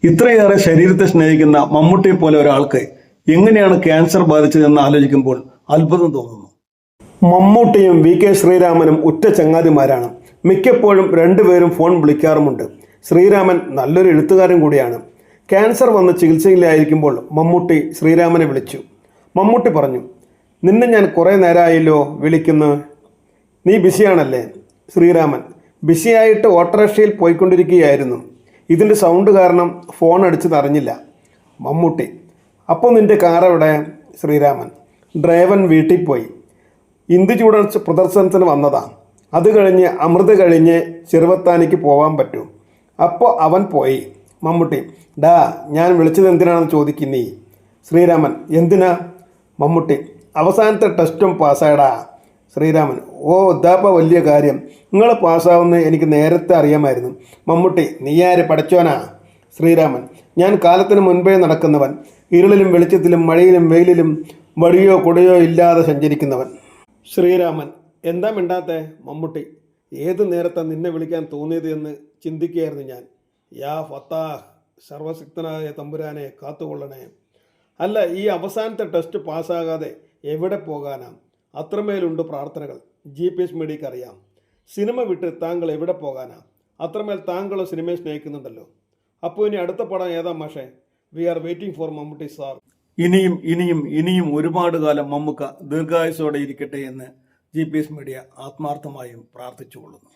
ഇത്രയേറെ ശരീരത്തെ സ്നേഹിക്കുന്ന മമ്മൂട്ടിയെ പോലെ ഒരാൾക്ക് എങ്ങനെയാണ് ക്യാൻസർ ബാധിച്ചതെന്ന് ആലോചിക്കുമ്പോൾ അത്ഭുതം തോന്നുന്നു. മമ്മൂട്ടിയും വി.കെ. ശ്രീരാമനും ഉറ്റ ചങ്ങാതിമാരാണ്. മിക്കപ്പോഴും രണ്ടുപേരും ഫോൺ വിളിക്കാറുമുണ്ട്. ശ്രീരാമൻ നല്ലൊരു എഴുത്തുകാരൻ കൂടിയാണ്. ക്യാൻസർ വന്ന് ചികിത്സയിലായിരിക്കുമ്പോൾ മമ്മൂട്ടി ശ്രീരാമനെ വിളിച്ചു. മമ്മൂട്ടി പറഞ്ഞു, നിന്നെ ഞാൻ കുറേ നേരമായല്ലോ വിളിക്കുന്നു, നീ ബിസിയാണല്ലേ? ശ്രീരാമൻ, ബിസിയായിട്ട് ഓട്ടോറിക്ഷയിൽ പോയിക്കൊണ്ടിരിക്കുകയായിരുന്നു. ഇതിൻ്റെ സൗണ്ട് കാരണം ഫോൺ അടിച്ചതറിഞ്ഞില്ല. മമ്മൂട്ടി, അപ്പോൾ നിൻ്റെ കാർ എവിടെ? ശ്രീരാമൻ, ഡ്രൈവൻ വീട്ടിൽ പോയി. ഇന്ദുചൂടൻ പ്രദർശനത്തിന് വന്നതാ. അത് കഴിഞ്ഞ് അമൃത് കഴിഞ്ഞ് ചെറുവത്താനിക്ക് പോകാൻ പറ്റും. അപ്പോൾ അവൻ പോയി. മമ്മൂട്ടി, ഡാ, ഞാൻ വിളിച്ചത് എന്തിനാണെന്ന് ചോദിക്കുന്നീ. ശ്രീരാമൻ, എന്തിനാ? മമ്മൂട്ടി, അവസാനത്തെ ടെസ്റ്റും പാസ്സായടാ. ശ്രീരാമൻ, ഓ ഇതാപ്പോൾ വലിയ കാര്യം. നിങ്ങൾ പാസ്സാവുമെന്ന് എനിക്ക് നേരത്തെ അറിയാമായിരുന്നു. മമ്മൂട്ടി, നീയാര് പഠിച്ചോനാ? ശ്രീരാമൻ, ഞാൻ കാലത്തിന് മുൻപേ നടക്കുന്നവൻ, ഇരുളിലും വെളിച്ചത്തിലും മഴയിലും വെയിലിലും വടിയോ കുടയോ ഇല്ലാതെ സഞ്ചരിക്കുന്നവൻ. ശ്രീരാമൻ, എന്താ മിണ്ടാത്തെ? മമ്മൂട്ടി, ഏത് നേരത്താണ് നിന്നെ വിളിക്കാൻ തോന്നിയത് എന്ന് ചിന്തിക്കുകയായിരുന്നു ഞാൻ. യാ ഫത്താഹ്, സർവശക്തനായ തമ്പുരാനെ കാത്തുകൊള്ളണേ. അല്ല, ഈ അവസാനത്തെ ടെസ്റ്റ് പാസ്സാകാതെ എവിടെ പോകാനാ? അത്രമേലുണ്ട് പ്രാർത്ഥനകൾ. GPS മീഡിയക്ക് അറിയാം. സിനിമ വിട്ട് താങ്കൾ എവിടെ പോകാനാ? അത്രമേൽ താങ്കൾ സിനിമയെ സ്നേഹിക്കുന്നുണ്ടല്ലോ. അപ്പോൾ ഇനി അടുത്ത പടം ഏതാ മാഷേ? We are waiting for Mammootty sir. ഇനിയും ഇനിയും ഇനിയും ഒരുപാട് കാലം മമ്മൂക്ക ദീർഘായുസ്സോടെ ഇരിക്കട്ടെ എന്ന് GPS മീഡിയ ആത്മാർത്ഥമായും പ്രാർത്ഥിച്ചുകൊള്ളുന്നു.